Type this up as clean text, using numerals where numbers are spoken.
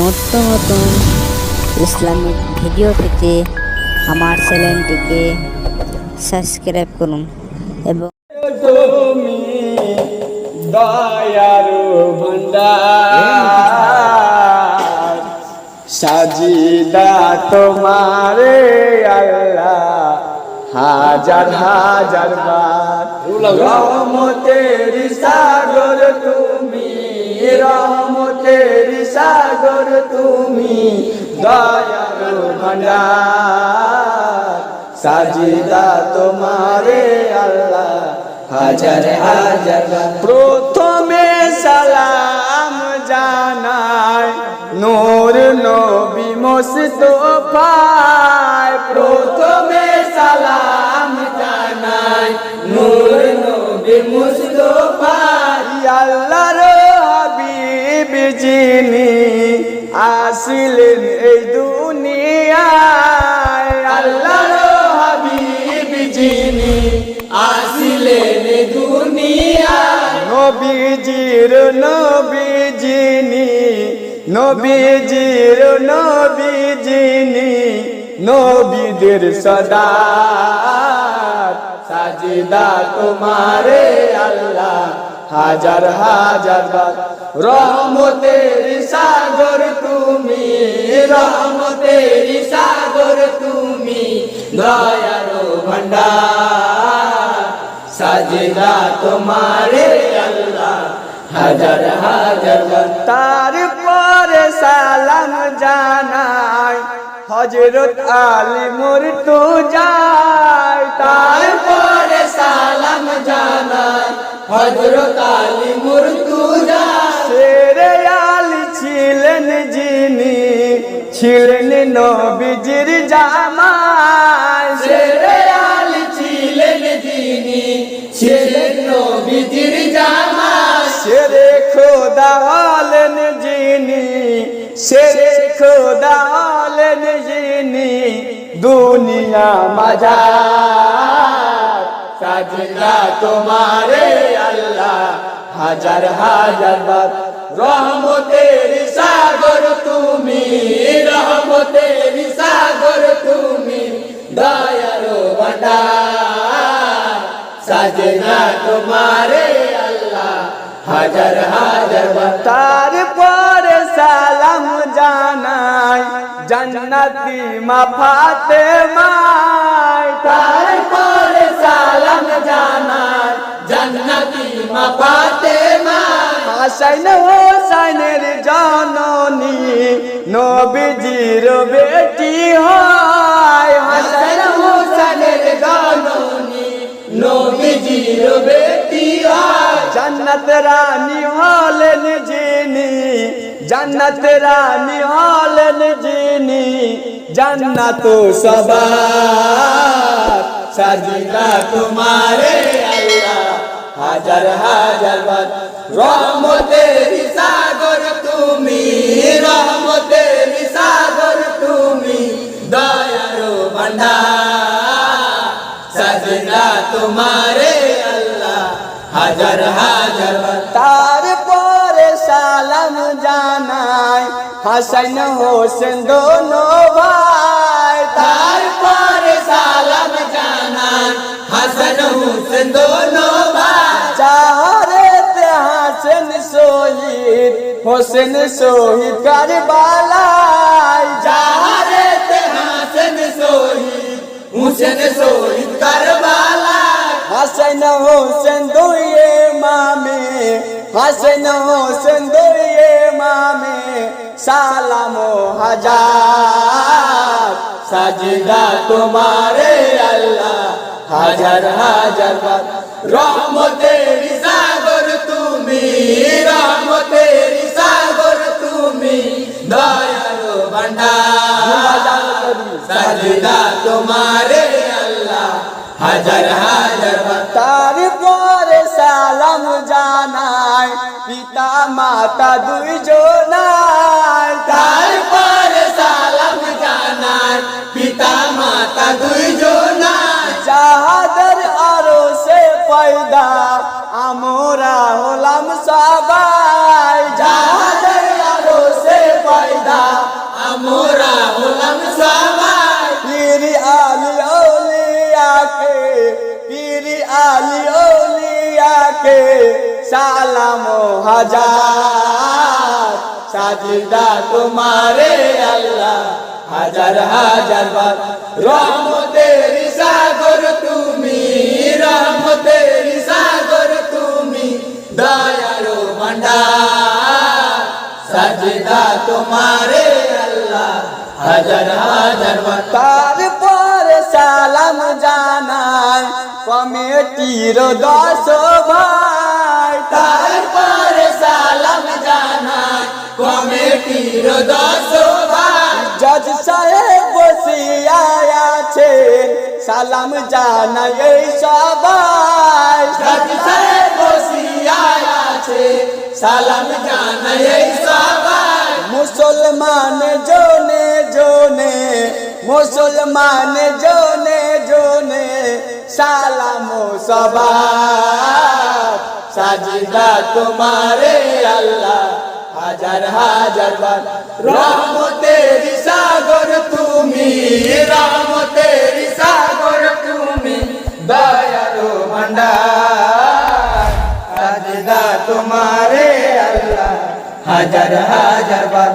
নতুন নতুন Islamic video পেতে আমার চ্যানেলটিকে সাবস্ক্রাইব করুন এবং তুমি দয়ার ভান্ডার সাজিদা তোমারে আল্লাহ হাজার হাজার বার রহমতের সাগর তুমি রহমতের সাগর তুমি দয়ার ভান্ডার সাজিদা তোমারে আল্লাহ হাজার হাজার প্রথমে সালাম জানাই নূর নবী মুস্তাফায় প্রথমে সালাম জানাই নূর নবী মুস্তাফায় আল্লাহর হাবিব যিনি আসিলেন এই দুনিয়ায় আল্লাহর হাবিব যিনি আসিলেন দুনিয়ায় নবীজির নবী যিনি নবীজির নবী যিনি নবীদের সদার সাজিদা তোমারে আল্লাহ হাজার হাজার বার রহমতের সাগর তুমি রহমতের সাগর তুমি দয়ার ভান্ডার সাজিদা তোমারে আল্লাহ হাজার হাজার বার তারপরে সালাম জানাই হযরত আলী মুর্তজায় তারপরে সালাম জানাই হযরত আলী মুর্তজা শেরে আলী ছিলেন যিনি ছিলেন নবীজির জামাই শেরে আলী ছিলেন যিনি ছিলেন নবীজির জামাই শেরে খোদা হলেন যিনি শেরে খোদা হলেন যিনি দুনিয়া মাজার সাজিদা তোমারে আল্লাহ হাজার হাজার বার রহমতের সাগর তুমি রহমতের সাগর তুমি দয়ার ভান্ডার সাজিদা তোমারে আল্লাহ হাজার হাজার বার তারপরে সালাম জানাই জান্নাতি মা ফাতেমা তারপরে সালাম জানাই জান্নাতি মা ফাতেমা হাসান হোসেনের জননী নবীজির বেটি হয় হাসান হোসেনের জননী নবীজির বেটি হয় জান্নাত রানী হলেন যিনি জান্নাত রানী হলেন যিনি জান্নাত সবার সাজিদা তোমারে আল্লাহ হাজার হাজার বার রহমতের সাগর তুমি রহমতের সাগর তুমি দয়ার ভান্ডার সাজিদা তোমারে আল্লাহ হাজার হাজার বার তারপরে সালাম জানাই হাসান হোসেন দোনো ভাই তারপরে সালাম জানাই হাসান হোসেন দোনো ভাই চাহরেতে হাসান শহীদ হোসেন শহীদ কারবালায় চাহরেতে হাসান শহীদ হোসেন শহীদ কারবালায় হাসান হোসেন দুই ইমামে হাসান হোসেন দুই ইমামে সালাম হাজার সাজিদা তোমারে আল্লাহ হাজার হাজার বার রহমতের সাগর তুমি রহমতের সাগর তুমি দয়ার ভান্ডার সাজিদা তোমারে আল্লাহ হাজার হাজার বার তারপরে সালাম জানাই পিতা মাতা দুইজনায় তারপরে সালাম জানাই পিতা মাতা দুইজনায় যাহাদের আরশে পয়দা আমরা হলাম সবাই যাহাদের আরশে পয়দা সালাম হাজার সাজদা তোমারে আল্লাহ হাজার হাজার বার রহমতের সাগর তুমি রহমতের সাগর তুমি দয়ার ভান্ডার সাজদা তোমারে আল্লাহ হাজার হাজার বার তারপরে সালাম জানাই কমিটির 10 ভাই তারপরে সালাম জানাই কমিটির 10 ভাই জজ সাহেব বসিয়া আছে সালাম জানাই এই সবাই জজ সাহেব বসিয়া আছে সালাম জানাই এই সবাই মুসলমান জনে জনে মুসলমান জনে জনে সালাম সবার সাজদা তোমারে আল্লাহ হাজার হাজার বার রহমতের সাগর তুমি রহমতের সাগর তুমি দয়ার ভান্ডার সাজদা তোমারে আল্লাহ হাজার হাজার বার